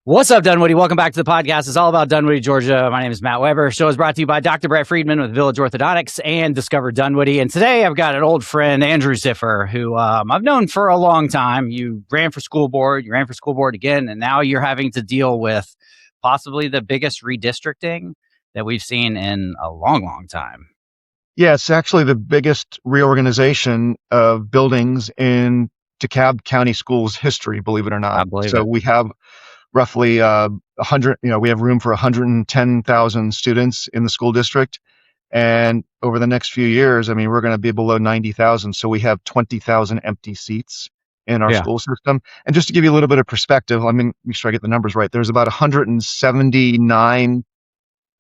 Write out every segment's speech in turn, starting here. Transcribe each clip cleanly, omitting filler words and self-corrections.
What's up, Dunwoody? Welcome back to the podcast. It's all about Dunwoody, Georgia. My name is Matt Weber. The show is brought to you by Dr. Brett Friedman with Village Orthodontics and Discover Dunwoody. And today I've got an old friend, Andrew Ziffer, who I've known for a long time. You ran for school board, you ran for school board again, and now you're having to deal with possibly the biggest redistricting that we've seen in a long, long time. Yeah, it's actually the biggest reorganization of buildings in DeKalb County Schools history, believe it or not. I believe So it. we have roughly 100, we have room for 110,000 students in the school district. And over the next few years, we're going to be below 90,000. So we have 20,000 empty seats in our school system. And just to give you a little bit of perspective, make sure I get the numbers right. There's about 179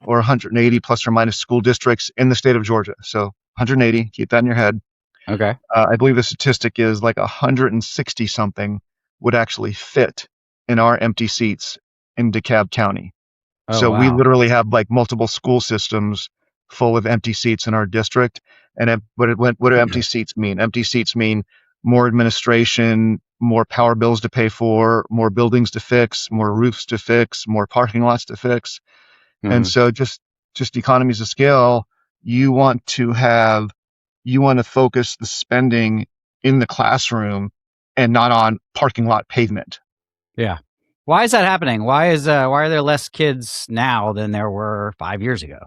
or 180 plus or minus school districts in the state of Georgia. So 180, keep that in your head. Okay. I believe the statistic is like 160 something would actually fit in our empty seats in DeKalb County. Oh, So we wow. literally have like multiple school systems full of empty seats in our district. And what do empty seats mean? Empty seats mean more administration, more power bills to pay for, more buildings to fix, more roofs to fix, more parking lots to fix. And so just economies of scale, you want to focus the spending in the classroom and not on parking lot pavement. Yeah. Why is that happening? Why are there less kids now than there were 5 years ago?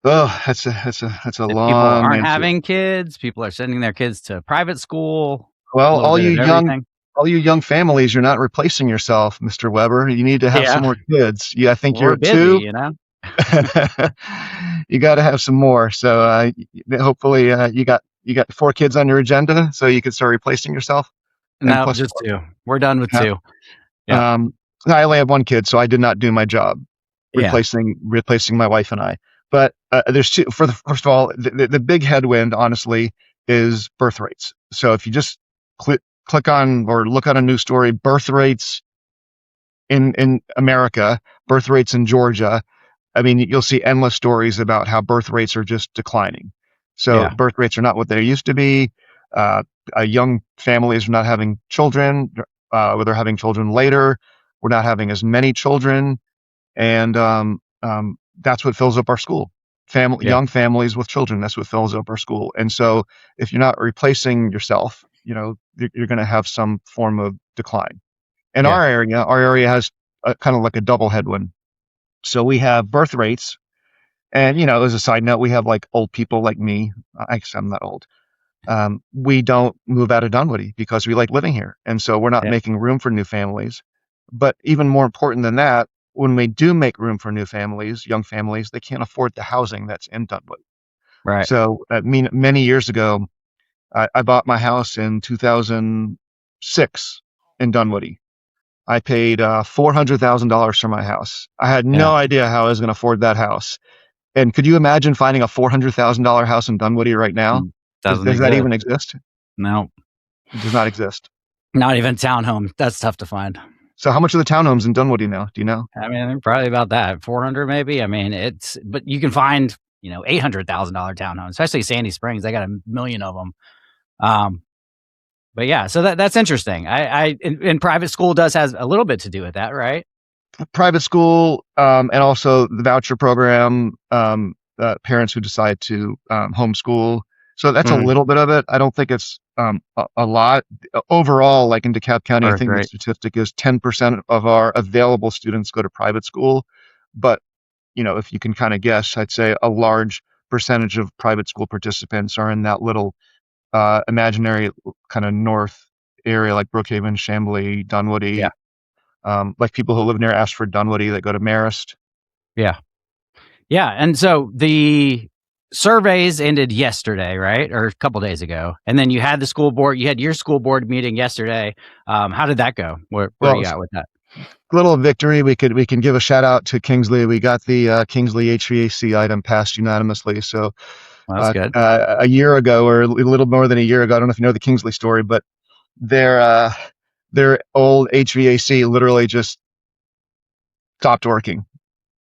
Oh, that's a long People aren't answer. having kids. People are sending their kids to private school. Well, all you young families, you're not replacing yourself, Mr. Weber. You need to have some more kids. Yeah, I think you're busy, two. You got to have some more. So hopefully you got 4 kids on your agenda, so you can start replacing yourself. No, just 2. We're done with 2. Yeah. I only have 1 kid, so I did not do my job replacing my wife and I. But there's 2. First of all, the big headwind, honestly, is birth rates. So if you just click on or look on a news story, birth rates in America, birth rates in Georgia, you'll see endless stories about how birth rates are just declining. So birth rates are not what they used to be. Young families are not having children. They're having children later. We're not having as many children. And that's what fills up our school. Young families with children, that's what fills up our school. And so if you're not replacing yourself, you're going to have some form of decline. In our area has kind of like a double headwind. So we have birth rates, and as a side note, we have like old people like me. I guess I'm not old. We don't move out of Dunwoody because we like living here, and so we're not making room for new families. But even more important than that, when we do make room for new families, young families, they can't afford the housing that's in Dunwoody. Right. So many years ago, I bought my house in 2006 in Dunwoody. I paid $400,000 for my house. I had no idea how I was going to afford that house. And could you imagine finding a $400,000 house in Dunwoody right now? Does that even exist? No. It does not exist. Not even townhome. That's tough to find. So how much are the townhomes in Dunwoody now? Do you know? They're probably about that, 400 maybe. But you can find, $800,000 townhomes, especially Sandy Springs. They got 1 million of them. But yeah, so that's interesting. In private school does has a little bit to do with that, right? Private school, and also the voucher program, parents who decide to homeschool. So that's a little bit of it. I don't think it's a lot. Overall, like in DeKalb County, I think the statistic is 10% of our available students go to private school. But, if you can kind of guess, I'd say a large percentage of private school participants are in that little imaginary kind of north area, like Brookhaven, Chamblee, Dunwoody. Like people who live near Ashford, Dunwoody, that go to Marist. Yeah. And so the surveys ended yesterday, right? Or a couple days ago. And then you had the school board, you had your school board meeting yesterday. How did that go? Where are you at with that? Little victory. We can give a shout out to Kingsley. We got the Kingsley HVAC item passed unanimously. So that's good. A year ago, or a little more than a year ago, I don't know if you know the Kingsley story, but their old HVAC literally just stopped working.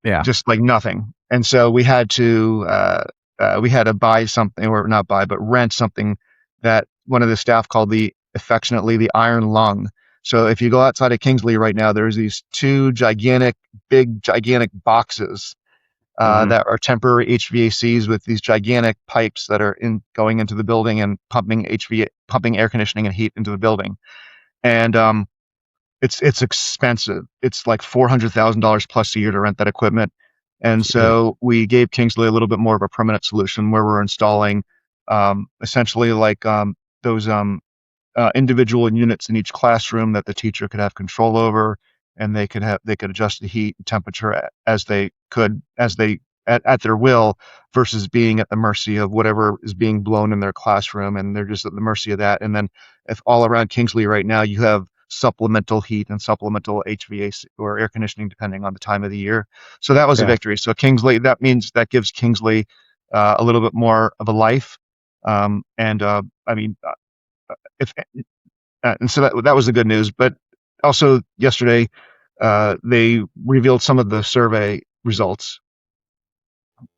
Yeah. Just like nothing. And so we had to buy something, or not buy, but rent something that one of the staff called affectionately the iron lung. So if you go outside of Kingsley right now, there's these two gigantic boxes that are temporary HVACs with these gigantic pipes that are going into the building and pumping air conditioning and heat into the building. And it's expensive. It's like $400,000 plus a year to rent that equipment. And so we gave Kingsley a little bit more of a permanent solution where we're installing essentially like those individual units in each classroom that the teacher could have control over, and they could adjust the heat and temperature as they at their will, versus being at the mercy of whatever is being blown in their classroom, and they're just at the mercy of that. And then if all around Kingsley right now you have supplemental heat and supplemental HVAC or air conditioning depending on the time of the year. So that was a victory. So Kingsley, that gives Kingsley a little bit more of a life. I mean, and so that was the good news. But also yesterday, they revealed some of the survey results,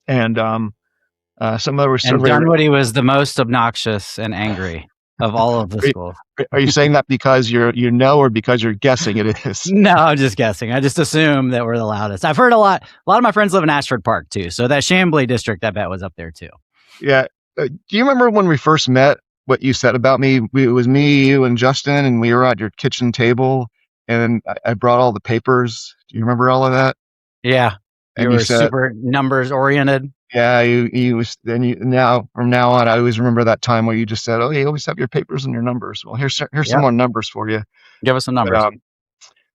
and some of the survey. And Dunwoody was the most obnoxious and angry of all of the schools. Are you saying that because you know, or because you're guessing it is? No, I'm just guessing. I just assume that we're the loudest. I've heard a lot of my friends live in Ashford Park too, so that Chamblee district, I bet, was up there too. Yeah. Do you remember when we first met? What you said about me? It was me, you, and Justin, and we were at your kitchen table, and I brought all the papers. Do you remember all of that? Yeah. And you said, super numbers oriented. Yeah, from now on, I always remember that time where you just said, "Oh, you always have your papers and your numbers." Well, here's some more numbers for you. Give us some numbers.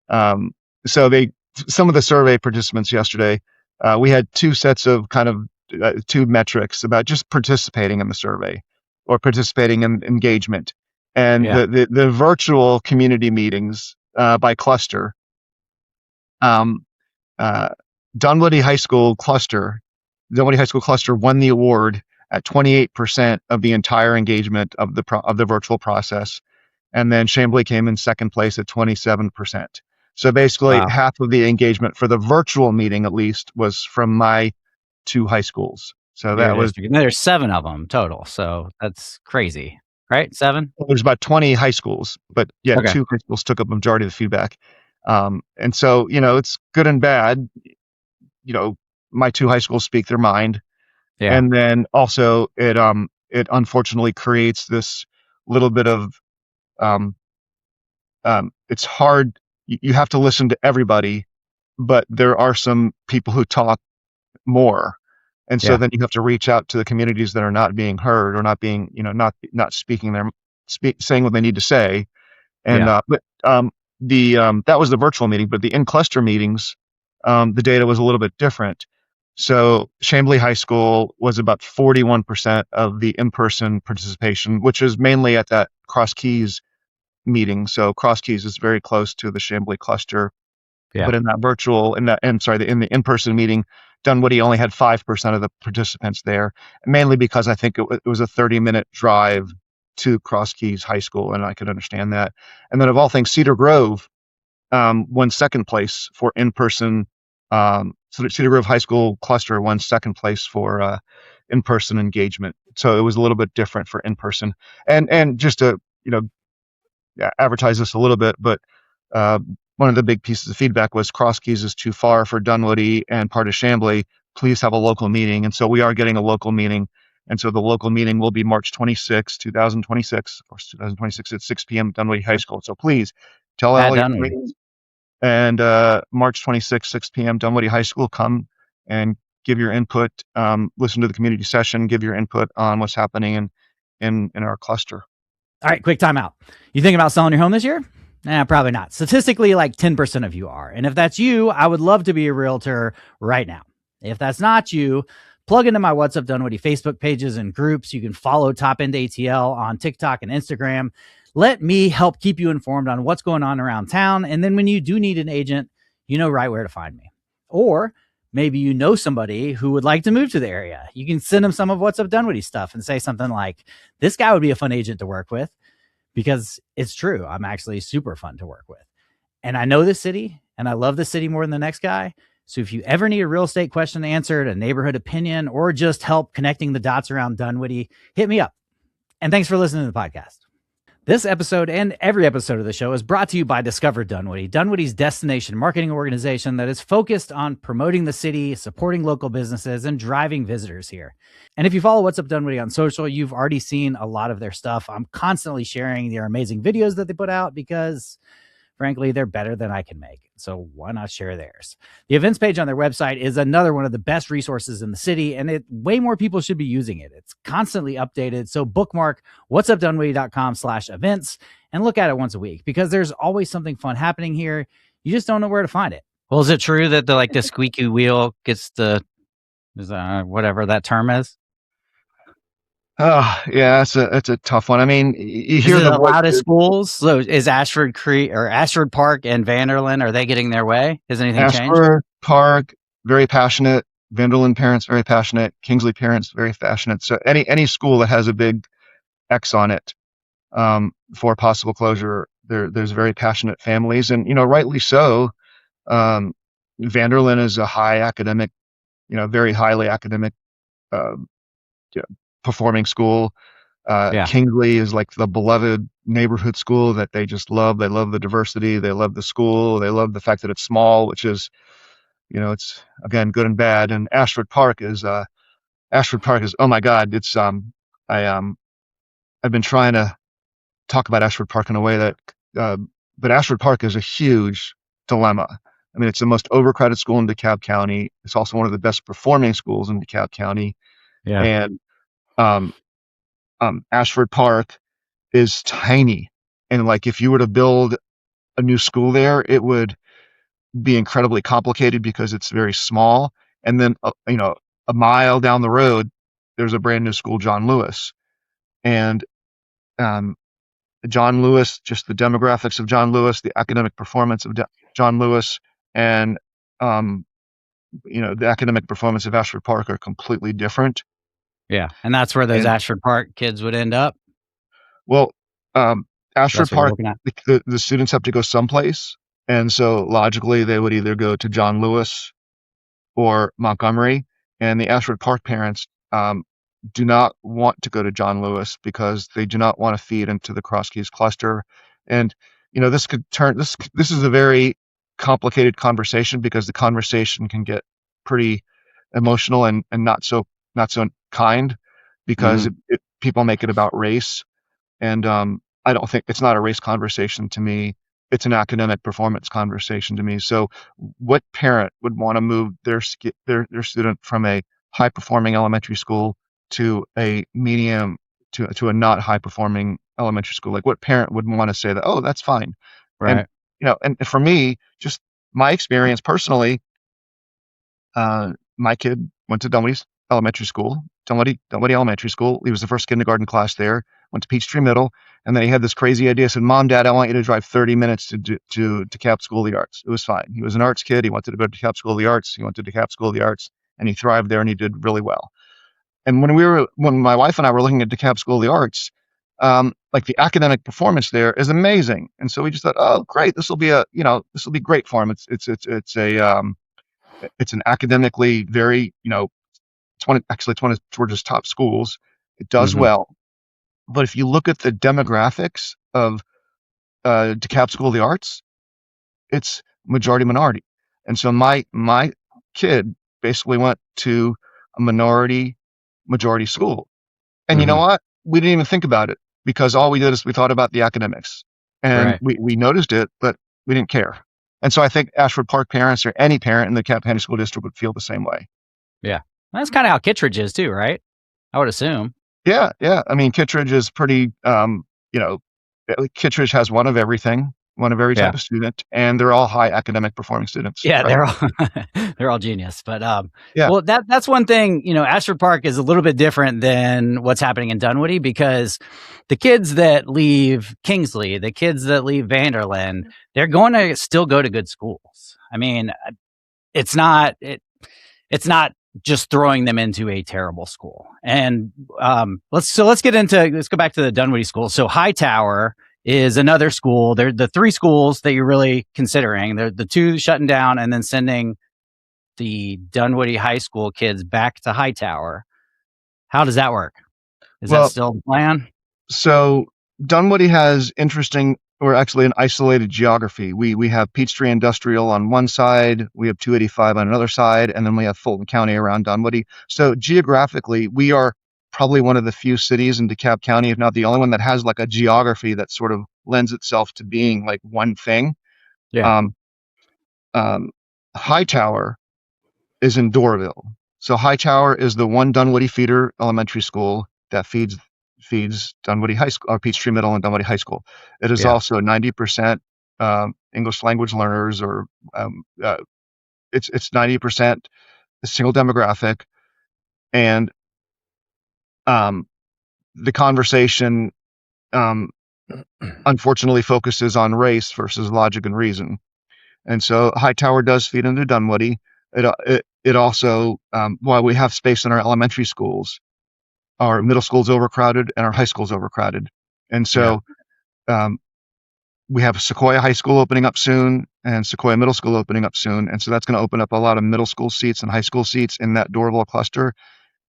But, so some of the survey participants yesterday, we had two sets of kind of two metrics about just participating in the survey or participating in engagement, and the virtual community meetings by cluster. Dunwoody High School cluster won the award at 28% of the entire engagement of the virtual process, and then Chamblee came in second place at 27%. So basically, half of the engagement for the virtual meeting, at least, was from my two high schools. So that was. There's 7 of them total. So that's crazy, right? 7. Well, there's about 20 high schools, but 2 high schools took up a majority of the feedback, and so it's good and bad. My 2 high schools speak their mind. Yeah. And then also it unfortunately creates this little bit of, it's hard. You have to listen to everybody, but there are some people who talk more. And so then you have to reach out to the communities that are not being heard or not being, not speaking saying what they need to say. And, that was the virtual meeting, but the in-cluster meetings, the data was a little bit different. So Chamblee High School was about 41% of the in-person participation, which is mainly at that Cross Keys meeting. So Cross Keys is very close to the Chamblee cluster. Yeah. But in the in-person meeting, Dunwoody only had 5% of the participants there, mainly because I think it was a 30-minute drive to Cross Keys High School, and I could understand that. And then of all things, Cedar Grove won second place for in-person. So the Cedar Grove High School cluster won second place for in-person engagement. So it was a little bit different for in-person. And just to advertise this a little bit, but one of the big pieces of feedback was Cross Keys is too far for Dunwoody and part of Chamblee. Please have a local meeting. And so we are getting a local meeting. And so the local meeting will be March 26, 2026, of course, 2026 at 6 p.m. Dunwoody High School. So please tell all your meetings. And March 26, 6 p.m., Dunwoody High School, come and give your input, listen to the community session, give your input on what's happening in our cluster. All right, quick timeout. You thinking about selling your home this year? Nah, probably not. Statistically, like 10% of you are. And if that's you, I would love to be a realtor right now. If that's not you, plug into my What's Up Dunwoody Facebook pages and groups. You can follow Top End ATL on TikTok and Instagram. Let me help keep you informed on what's going on around town. And then when you do need an agent, you know right where to find me. Or maybe you know somebody who would like to move to the area. You can send them some of What's Up Dunwoody stuff and say something like, this guy would be a fun agent to work with, because it's true. I'm actually super fun to work with. And I know this city, and I love the city more than the next guy. So if you ever need a real estate question answered, a neighborhood opinion, or just help connecting the dots around Dunwoody, hit me up. And thanks for listening to the podcast. This episode and every episode of the show is brought to you by Discover Dunwoody, Dunwoody's destination marketing organization that is focused on promoting the city, supporting local businesses, and driving visitors here. And if you follow What's Up Dunwoody on social, you've already seen a lot of their stuff. I'm constantly sharing their amazing videos that they put out because, frankly, they're better than I can make. So why not share theirs? The events page on their website is another one of the best resources in the city, and way more people should be using it. It's constantly updated. So bookmark whatsupdunwoody.com/events and look at it once a week because there's always something fun happening here. You just don't know where to find it. Well, is it true that the squeaky wheel gets whatever that term is? Oh, yeah, it's a tough one. I mean, you hear the loudest schools. So is Ashford Park and Vanderlyn, are they getting their way? Has anything changed? Ashford Park, very passionate. Vanderlyn parents, very passionate. Kingsley parents, very passionate. So any school that has a big X on it for possible closure, there's very passionate families, and rightly so. Vanderlyn is a high academic, very highly academic performing school. Kingsley is like the beloved neighborhood school that they just love. They love the diversity. They love the school. They love the fact that it's small, which is, it's again good and bad. And Ashford Park is oh my God, it's I've been trying to talk about Ashford Park in a way that, but Ashford Park is a huge dilemma. I mean, it's the most overcrowded school in DeKalb County. It's also one of the best performing schools in DeKalb County. Yeah. And Ashford Park is tiny. And like, if you were to build a new school there, it would be incredibly complicated because it's very small. And then, a mile down the road, there's a brand new school, John Lewis. And John Lewis, just the demographics of John Lewis, the academic performance of John Lewis, and the academic performance of Ashford Park are completely different. Yeah, and that's where those Ashford Park kids would end up. Well, Ashford Park, the students have to go someplace, and so logically they would either go to John Lewis or Montgomery, and the Ashford Park parents do not want to go to John Lewis because they do not want to feed into the Cross Keys cluster. And this could turn this is a very complicated conversation because the conversation can get pretty emotional and not so kind because people make it about race. And I don't think it's not a race conversation to me. It's an academic performance conversation to me. So what parent would want to move their student from a high performing elementary school to a medium to a not high performing elementary school? Like, what parent would want to say that, oh, that's fine? Right. And and for me, just my experience personally, my kid went to Dunwoody's elementary school, Dunwoody Elementary School. He was the first kindergarten class there, went to Peachtree Middle, and then he had this crazy idea, said, Mom, Dad, I want you to drive 30 minutes to DeKalb School of the Arts. It was fine. He was an arts kid. He wanted to go to DeKalb School of the Arts. He went to DeKalb School of the Arts, and he thrived there, and he did really well. And when my wife and I were looking at DeKalb School of the Arts, like, the academic performance there is amazing. And so we just thought, oh, great, this will be great for him. It's an academically very, it's one of Georgia's top schools. It does well. But if you look at the demographics of DeKalb School of the Arts, it's majority minority. And so my kid basically went to a majority school. And you know what? We didn't even think about it because all we did is we thought about the academics. And we noticed it, but we didn't care. And so I think Ashford Park parents or any parent in the DeKalb County School District would feel the same way. Yeah. That's kind of how Kittredge is too, right? I would assume. Yeah. I mean, Kittredge is pretty, Kittredge has one of everything, one of every type of student, and they're all high academic performing students. Yeah, right? they're all genius. But well, that's one thing. Ashford Park is a little bit different than what's happening in Dunwoody because the kids that leave Kingsley, the kids that leave Vanderlyn, they're going to still go to good schools. I mean, it's not just throwing them into a terrible school. And let's go back to the Dunwoody school. So Hightower is another school. They're the three schools that you're really considering. They're the two shutting down and then sending the Dunwoody High School kids back to Hightower. How does that work? Is that still the plan? So Dunwoody has interesting, or actually an isolated geography. We have Peachtree Industrial on one side, we have 285 on another side, and then we have Fulton County around Dunwoody. So geographically, we are probably one of the few cities in DeKalb County, if not the only one, that has like a geography that sort of lends itself to being like one thing. Yeah. Um, Hightower is in Doraville. So Hightower is the one Dunwoody feeder elementary school that feeds Dunwoody High School, or Peachtree Middle and Dunwoody High School. It is Yeah. also 90% English language learners, or it's 90% a single demographic, and the conversation unfortunately focuses on race versus logic and reason. And so Hightower does feed into Dunwoody. It also, while we have space in our elementary schools, our middle school's overcrowded and our high school's overcrowded. And Yeah. so we have Sequoia High School opening up soon and Sequoia Middle School opening up soon. And so that's going to open up a lot of middle school seats and high school seats in that Doraville cluster.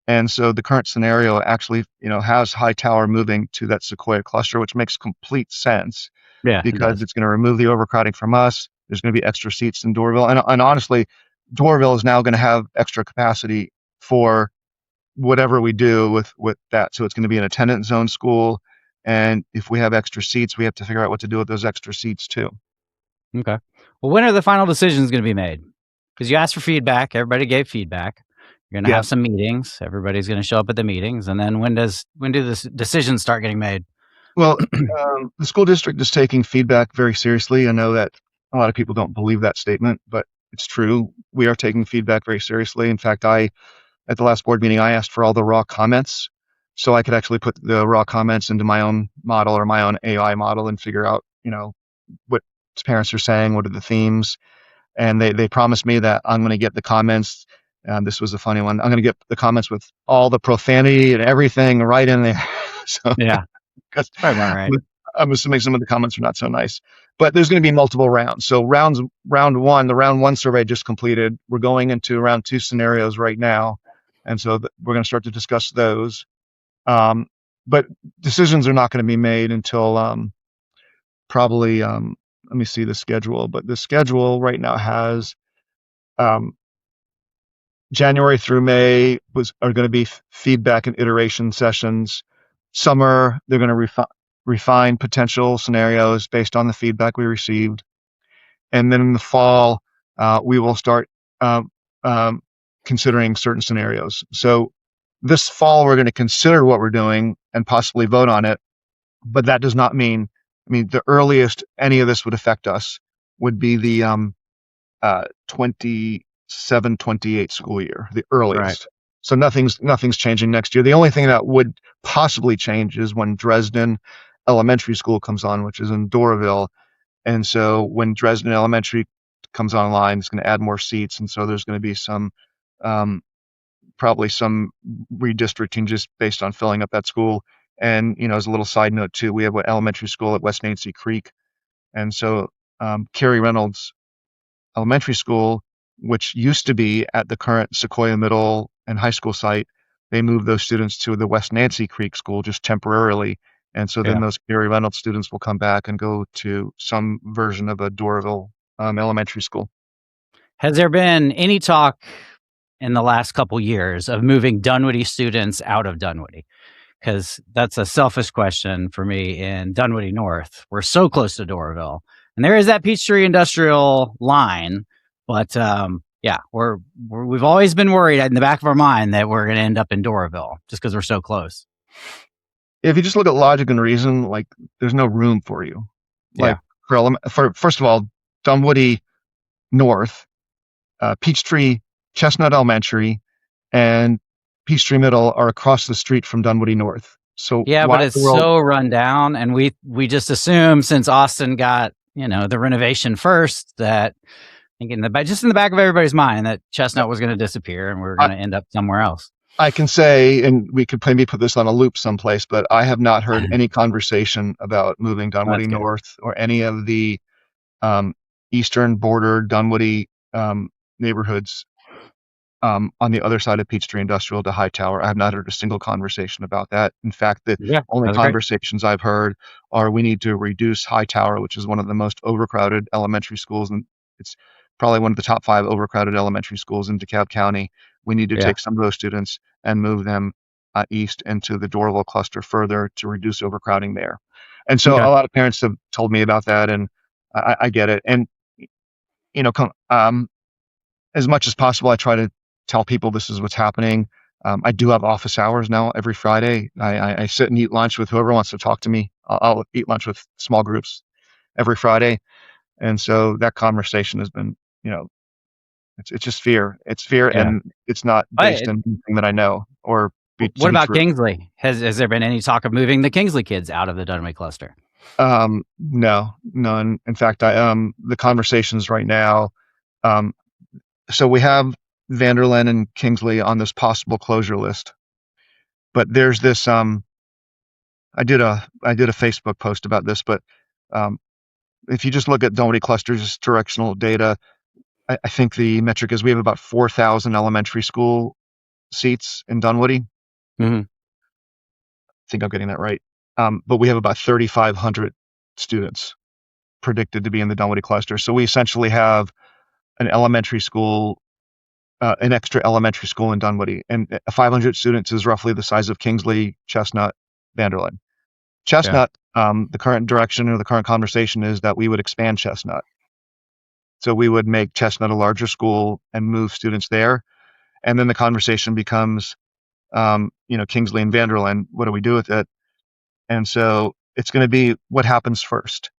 And so the current scenario actually, has Hightower moving to that Sequoia cluster, which makes complete sense Yeah. It because does. it's going to remove the overcrowding from us. There's going to be extra seats in Doraville. And honestly, Doraville is now going to have extra capacity for whatever we do with that. So it's going to be an attendance zone school. And if we have extra seats, we have to figure out what to do with those extra seats too. Okay. Well, when are the final decisions going to be made? Because you asked for feedback. Everybody gave feedback. You're going to Yeah. have some meetings. Everybody's going to show up at the meetings. And then when do the decisions start getting made? Well, the school district is taking feedback very seriously. I know that a lot of people don't believe that statement, but it's true. We are taking feedback very seriously. In fact, at the last board meeting, I asked for all the raw comments so I could actually put the raw comments into my own model or my own AI model and figure out, what parents are saying, what are the themes. And they promised me that I'm going to get the comments. This was a funny one. I'm going to get the comments with all the profanity and everything right in there. So, Yeah. because Probably about right. I'm assuming some of the comments are not so nice, but there's going to be multiple rounds. So the round one survey just completed. We're going into round two scenarios right now. And so we're going to start to discuss those. But decisions are not going to be made until probably, let me see the schedule, but the schedule right now has January through May are going to be feedback and iteration sessions. Summer, they're going to refine potential scenarios based on the feedback we received. And then in the fall, we will start considering certain scenarios. So this fall, we're going to consider what we're doing and possibly vote on it. But that does not mean, the earliest any of this would affect us would be the 27, 28 school year, the earliest. Right. So nothing's changing next year. The only thing that would possibly change is when Dresden Elementary School comes on, which is in Doraville. And so when Dresden Elementary comes online, it's going to add more seats. And so there's going to be probably some redistricting just based on filling up that school. And, as a little side note too, we have an elementary school at West Nancy Creek. And so Carrie Reynolds Elementary School, which used to be at the current Sequoia Middle and High School site, they moved those students to the West Nancy Creek School just temporarily. And so then those Carrie Reynolds students will come back and go to some version of a Doraville elementary school. Has there been any talk in the last couple years of moving Dunwoody students out of Dunwoody? Because that's a selfish question for me. In Dunwoody North, we're so close to Doraville, and there is that Peachtree Industrial line. But we've always been worried in the back of our mind that we're going to end up in Doraville just because we're so close. If you just look at logic and reason, like there's no room for you. Like for first of all, Dunwoody North, Peachtree, Chesnut Elementary, and Peachtree Middle are across the street from Dunwoody North. So but it's so run down, and we just assume since Austin got the renovation first that thinking just in the back of everybody's mind that Chesnut was going to disappear and we're going to end up somewhere else. I can say, and we could maybe put this on a loop someplace, but I have not heard any conversation about moving Dunwoody North or any of the eastern border Dunwoody neighborhoods on the other side of Peachtree Industrial to Hightower. I have not heard a single conversation about that. In fact, the Yeah, only that's great. conversations I've heard are we need to reduce Hightower, which is one of the most overcrowded elementary schools, and it's probably one of the top 5 overcrowded elementary schools in DeKalb County. We need to Yeah. take some of those students and move them east into the Doraville cluster further to reduce overcrowding there. And so Okay. a lot of parents have told me about that, and I get it. And you know, as much as possible, I try to tell people this is what's happening. I do have office hours now every Friday. I sit and eat lunch with whoever wants to talk to me. I'll eat lunch with small groups every Friday. And so that conversation has been, you know, it's just fear. It's fear, Yeah. and it's not based in anything that I know or to What be about true. Kingsley? Has there been any talk of moving the Kingsley kids out of the Dunwoody cluster? No, none. In fact, the conversations right now, um, so we have Vanderlyn and Kingsley on this possible closure list, but there's this, I did a Facebook post about this, but um, if you just look at Dunwoody clusters directional data, I think the metric is we have about 4,000 elementary school seats in Dunwoody. Mm-hmm. I think I'm getting that right. But we have about 3,500 students predicted to be in the Dunwoody cluster. So we essentially have an elementary school, an extra elementary school in Dunwoody, and 500 students is roughly the size of Kingsley, Chesnut, Vanderlyn. Yeah. Chesnut, the current direction or the current conversation is that we would expand Chesnut. So we would make Chesnut a larger school and move students there. And then the conversation becomes, Kingsley and Vanderlyn, what do we do with it? And so it's going to be what happens first.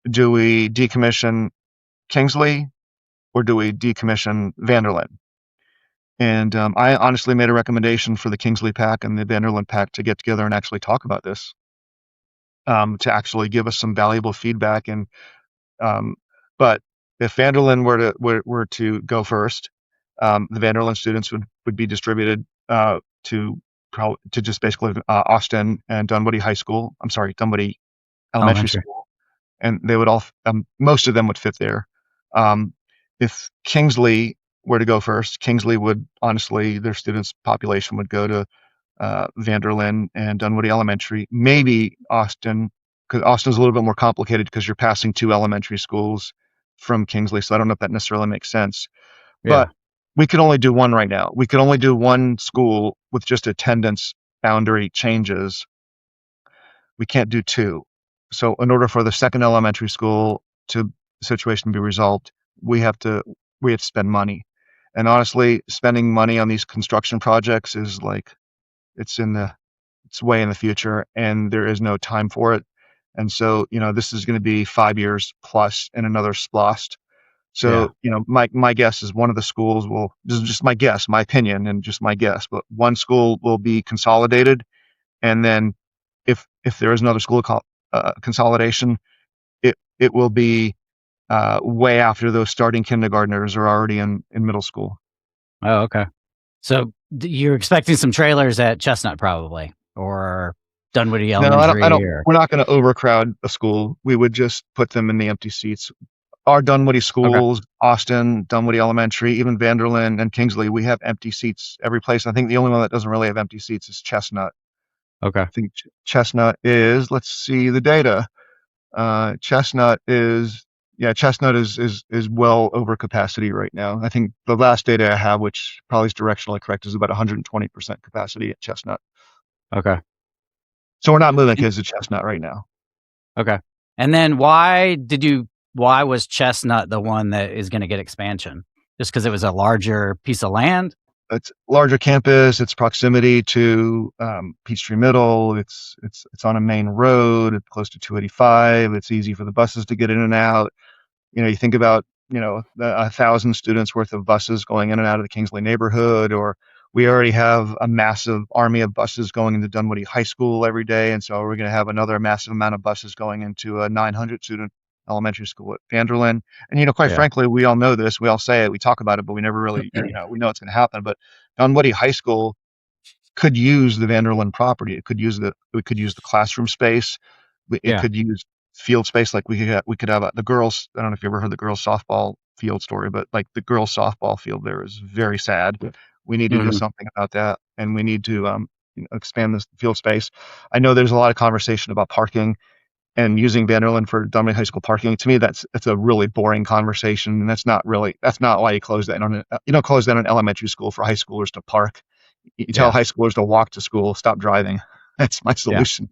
Do we decommission Kingsley or do we decommission Vanderlyn? And I honestly made a recommendation for the Kingsley pack and the Vanderlyn pack to get together and actually talk about this, to actually give us some valuable feedback. And um, but if Vanderlyn were to go first, the Vanderlyn students would be distributed to just basically Austin and Dunwoody High School. I'm sorry, Dunwoody Elementary Elementary. School, and they would all most of them would fit there. Um, if Kingsley were to go first, Kingsley would honestly their students population would go to Vanderlyn and Dunwoody Elementary, maybe Austin, because Austin's a little bit more complicated because you're passing 2 elementary schools from Kingsley. So I don't know if that necessarily makes sense. Yeah. But we could only do one right now. We could only do one school with just attendance boundary changes. We can't do 2. So in order for the second elementary school to situation to be resolved, we have to spend money. And honestly, spending money on these construction projects is like it's way in the future and there is no time for it. And so, this is going to be 5 years plus in another splost. Yeah. So, my guess is one of the schools will, this is just my guess, my opinion and just my guess, but one school will be consolidated. And then if there is another school consolidation, it will be way after those starting kindergartners are already in middle school. Oh, okay. So you're expecting some trailers at Chesnut probably, or Dunwoody No, I don't. Elementary, or We're not going to overcrowd a school. We would just put them in the empty seats. Our Dunwoody okay. schools, Austin, Dunwoody Elementary, even Vanderlyn and Kingsley, we have empty seats every place. I think the only one that doesn't really have empty seats is Chesnut. Okay. I think Chesnut is. Let's see the data. Chesnut is. Yeah, Chesnut is well over capacity right now. I think the last data I have, which probably is directionally correct, is about 120% capacity at Chesnut. Okay. So we're not moving kids to Chesnut right now. Okay. And then why was Chesnut the one that is going to get expansion? Just because it was a larger piece of land? It's larger campus. It's proximity to Peachtree Middle. It's on a main road. It's close to 285. It's easy for the buses to get in and out. You think about 1,000 students worth of buses going in and out of the Kingsley neighborhood, or we already have a massive army of buses going into Dunwoody High School every day, and so we're going to have another massive amount of buses going into a 900 student elementary school at Vanderlyn. And quite Yeah. frankly, we all know this. We all say it. We talk about it, but we never really, we know it's going to happen. But Dunwoody High School could use the Vanderlyn property. It could use the classroom space. It Yeah. could use field space. Like we could have the girls. I don't know if you ever heard the girls softball field story, but like the girls softball field there is very sad. We need to do Mhm. something about that, and we need to expand this field space. I know there's a lot of conversation about parking and using Vanderlyn for Dunwoody High School parking. To me, that's a really boring conversation, and that's not why you close that on you don't close down an elementary school for high schoolers to park. You tell Yeah. high schoolers to walk to school, stop driving. That's my Yeah. solution.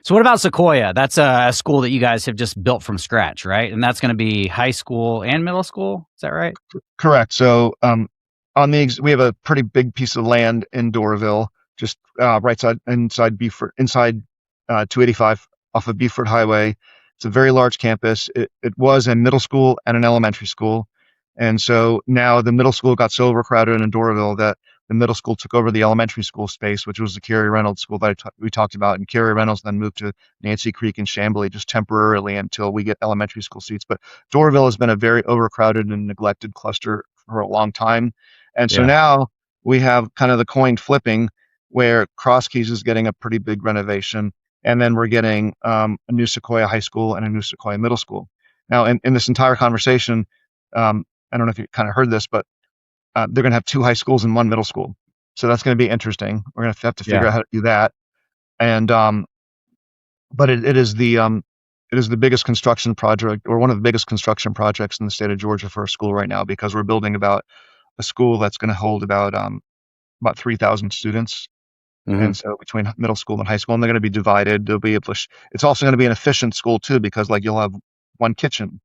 So what about Sequoia? That's a school that you guys have just built from scratch, right? And that's going to be high school and middle school. Is that right? Correct. So we have a pretty big piece of land in Doraville, just right side inside Beaufort, inside 285 off of Beaufort Highway. It's a very large campus. It was a middle school and an elementary school, and so now the middle school got so overcrowded in Doraville that the middle school took over the elementary school space, which was the Carrie Reynolds school that we talked about. And Carrie Reynolds then moved to Nancy Creek and Chamblee just temporarily until we get elementary school seats. But Doraville has been a very overcrowded and neglected cluster for a long time. And so Yeah. now we have kind of the coin flipping where Cross Keys is getting a pretty big renovation. And then we're getting a new Sequoia High School and a new Sequoia Middle School. Now, in this entire conversation, I don't know if you kind of heard this, but they're going to have 2 high schools and 1 middle school. So that's going to be interesting. We're going to have to figure out how to do that. And but it is the biggest construction project, or one of the biggest construction projects in the state of Georgia for a school right now, because we're building about a school that's going to hold about 3,000 students. Mm-hmm. And so between middle school and high school, and they're going to be divided. They'll be able to. It's also going to be an efficient school too, because like you'll have one kitchen.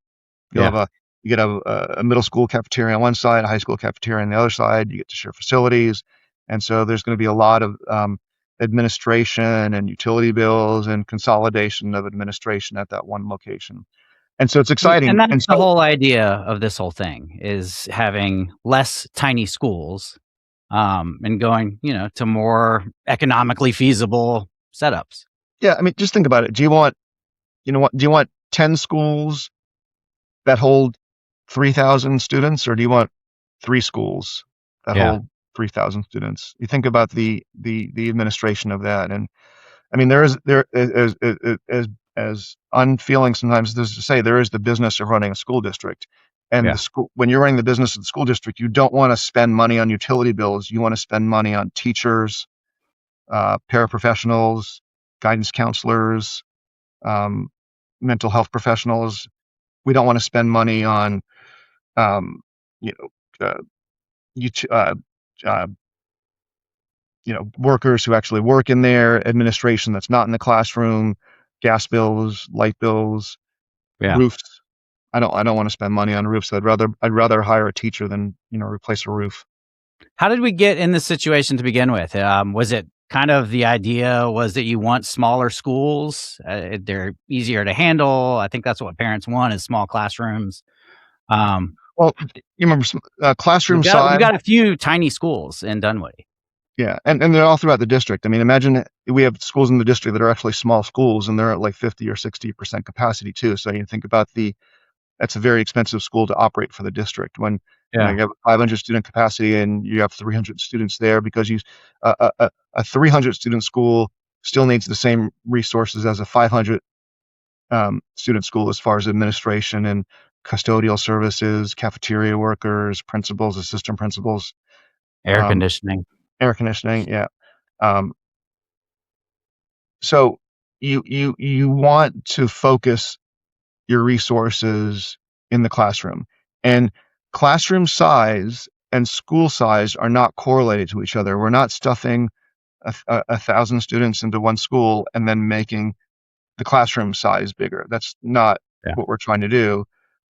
You'll have you get a middle school cafeteria on one side, a high school cafeteria on the other side. You get to share facilities, and so there's going to be a lot of administration and utility bills and consolidation of administration at that one location. And so it's exciting. And that's and the so, whole idea of this whole thing, is having less tiny schools, and going, to more economically feasible setups. yeah, I mean, just think about it. Do you want 10 schools that hold 3,000 students, or do you want 3 schools that hold 3,000 students? You think about the administration of that, and I mean, there as unfeeling sometimes as to say, there is the business of running a school district, and the school, when you're running the business of the school district, you don't want to spend money on utility bills. You want to spend money on teachers, paraprofessionals, guidance counselors, mental health professionals. We don't want to spend money on you know, uh, workers who actually work in there, administration that's not in the classroom, gas bills, light bills, roofs. I don't want to spend money on roofs. I'd rather hire a teacher than replace a roof. How did we get in this situation to begin with? Was it kind of the idea was that you want smaller schools? They're easier to handle. I think that's what parents want, is small classrooms. Well, you remember classroom We've size. got a few tiny schools in Dunwoody. Yeah, and they're all throughout the district. I mean, imagine we have schools in the district that are actually small schools, and they're at like 50 or 60% capacity too. So you think about that's a very expensive school to operate for the district when you have 500 student capacity and you have 300 students there, because a 300 student school still needs the same resources as a 500 student school as far as administration and custodial services, cafeteria workers, principals, assistant principals, Air conditioning. Yeah. So you want to focus your resources in the classroom, and classroom size and school size are not correlated to each other. We're not stuffing 1,000 students into one school and then making the classroom size bigger. That's not what we're trying to do.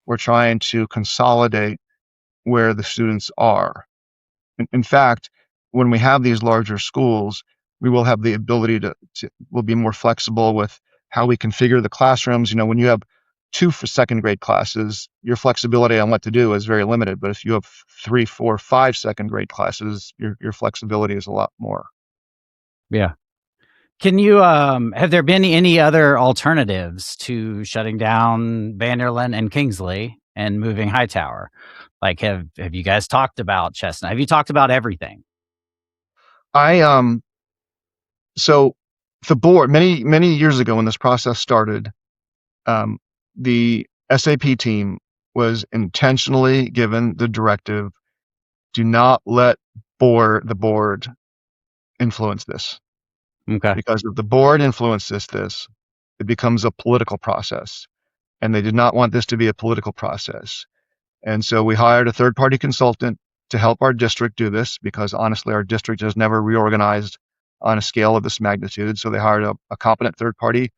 We're trying to consolidate where the students are. In fact, when we have these larger schools, we will have the ability we'll be more flexible with how we configure the classrooms. When you have 2 for second grade classes, your flexibility on what to do is very limited. But if you have 3, 4, 5 second grade classes, your flexibility is a lot more. Yeah. Can you have there been any other alternatives to shutting down Vanderlyn and Kingsley and moving Hightower? Like, have you guys talked about Chesnut? Have you talked about everything? So the board, many years ago when this process started, the SAP team was intentionally given the directive: do not let before the board influenced this. Okay. Because if the board influences this, it becomes a political process. And they did not want this to be a political process. And so we hired a third-party consultant to help our district do this, because honestly, our district has never reorganized on a scale of this magnitude. So they hired a competent third-party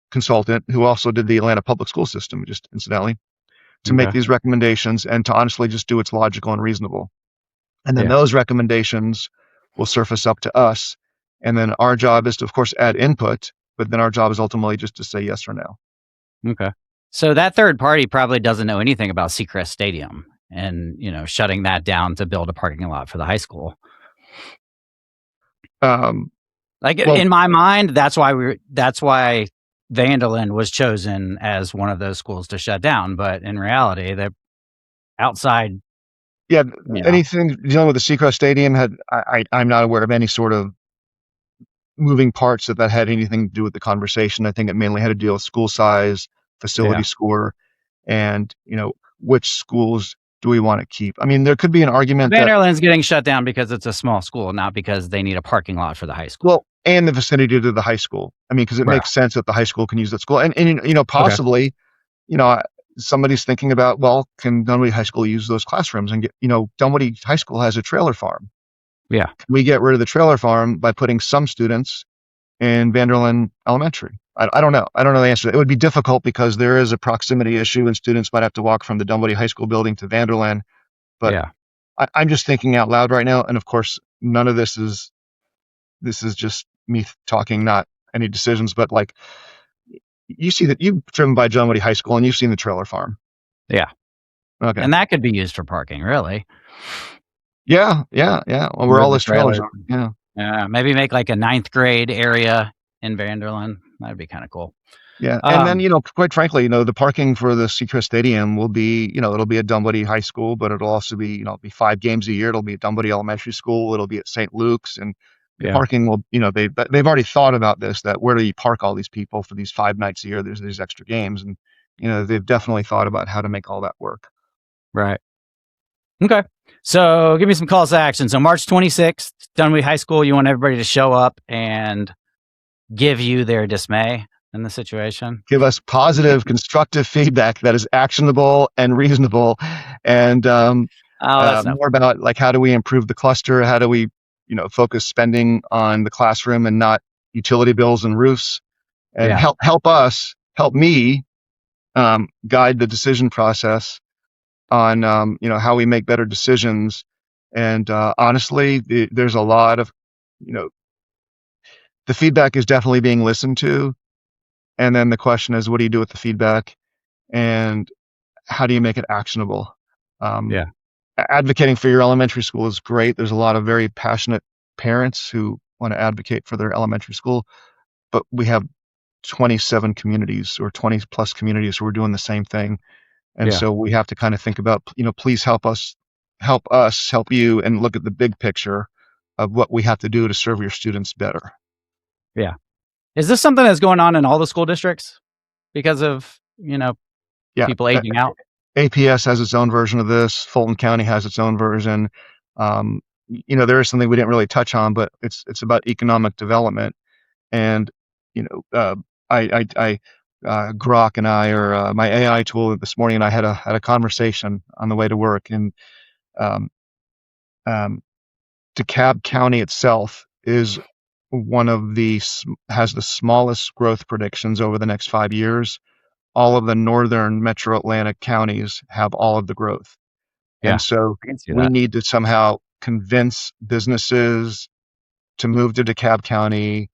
consultant who also did the Atlanta public school system, just incidentally, to make these recommendations and to honestly just do what's logical and reasonable. And then those recommendations will surface up to us. And then our job is to, of course, add input, but then our job is ultimately just to say yes or no. Okay. So that third party probably doesn't know anything about Seacrest Stadium and, shutting that down to build a parking lot for the high school. In my mind, that's why Vanderlyn was chosen as one of those schools to shut down. But in reality, the outside. Yeah. Anything dealing with the Seacrest Stadium I'm not aware of any sort of moving parts that had anything to do with the conversation. I think it mainly had to deal with school size, facility score, and, which schools do we want to keep? I mean, there could be an argument Vanderlyn's getting shut down because it's a small school, not because they need a parking lot for the high school. Well, and the vicinity to the high school. I mean, because it makes sense that the high school can use that school. And possibly, somebody's thinking about, well, can Dunwoody High School use those classrooms? And Dunwoody High School has a trailer farm. Yeah. Can we get rid of the trailer farm by putting some students in Vanderlyn Elementary? I don't know. I don't know the answer. It would be difficult because there is a proximity issue and students might have to walk from the Dunwoody High School building to Vanderlyn. But I'm just thinking out loud right now. And of course, none of this is just me talking, not any decisions, but like you see that you've driven by Dunwoody High School and you've seen the trailer farm. Yeah. Okay. And that could be used for parking, really. Yeah. Well, where all those trailers are. Yeah. Yeah. Maybe make like a 9th grade area in Vanderlyn. That'd be kind of cool. Yeah. And then, quite frankly, the parking for the Seacrest Stadium will be, it'll be at Dunwoody High School, but it'll also be, it'll be 5 games a year. It'll be at Dunwoody Elementary School. It'll be at St. Luke's, and the parking will, they've already thought about this, that where do you park all these people for these 5 nights a year? There's these extra games, and, they've definitely thought about how to make all that work. Right. Okay. So give me some calls to action. So March 26th, Dunwoody High School, you want everybody to show up and give you their dismay in the situation. Give us positive, constructive feedback that is actionable and reasonable, and more about like how do we improve the cluster? How do we, focus spending on the classroom and not utility bills and roofs, and help me guide the decision process on how we make better decisions. And honestly, there's a lot of the feedback is definitely being listened to. And then the question is, what do you do with the feedback, and how do you make it actionable? Advocating for your elementary school is great. There's a lot of very passionate parents who want to advocate for their elementary school, but we have 27 communities or 20 plus communities who are doing the same thing. And so we have to kind of think about, please help us, help you, and look at the big picture of what we have to do to serve your students better. Yeah. Is this something that's going on in all the school districts because of, people aging out? APS has its own version of this. Fulton County has its own version. There is something we didn't really touch on, but it's about economic development. And, Grok and I, or my AI tool this morning, and I had a conversation on the way to work. And DeKalb County itself is has the smallest growth predictions over the next 5 years. All of the northern metro Atlantic counties have all of the growth. And so we need to somehow convince businesses to move to DeKalb County,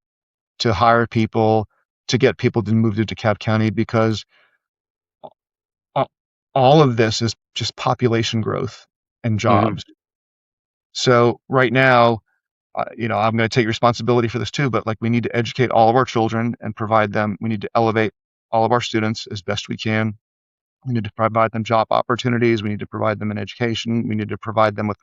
to hire people, to get people to move to DeKalb County, because all of this is just population growth and jobs. So right now, I'm going to take responsibility for this too, but like we need to educate all of our children and provide them. We need to elevate all of our students as best we can. We need to provide them job opportunities. We need to provide them an education. We need to provide them with,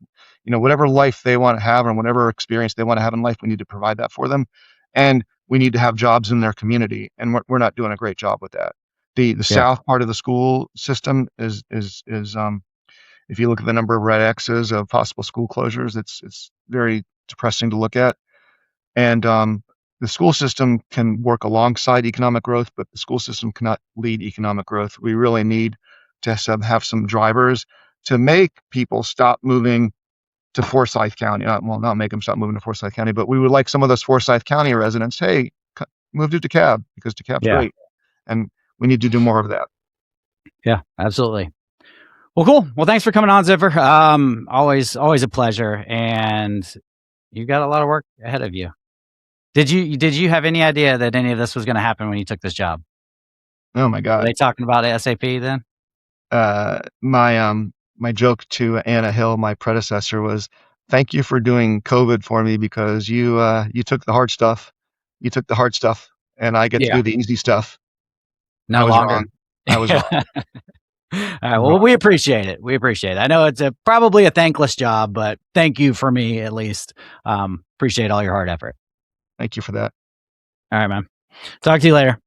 whatever life they want to have and whatever experience they want to have in life. We need to provide that for them, and we need to have jobs in their community. And we're not doing a great job with that. The south part of the school system is If you look at the number of red X's of possible school closures, it's very depressing to look at. And the school system can work alongside economic growth, but the school system cannot lead economic growth. We really need to have some drivers to make people stop moving to Forsyth County. Not make them stop moving to Forsyth County, but we would like some of those Forsyth County residents, hey, move to DeKalb because DeKalb's great. And we need to do more of that. Yeah, absolutely. Well, cool. Well, thanks for coming on, Ziffer. Always a pleasure. And you got a lot of work ahead of you. Did you have any idea that any of this was going to happen when you took this job? Oh my God. Were they talking about SAP then? My joke to Anna Hill, my predecessor, was, thank you for doing COVID for me because you took the hard stuff. You took the hard stuff and I get to do the easy stuff. No longer. I was wrong. All right. Well, we appreciate it. I know it's probably a thankless job, but thank you for me at least. Appreciate all your hard effort. Thank you for that. All right, man. Talk to you later.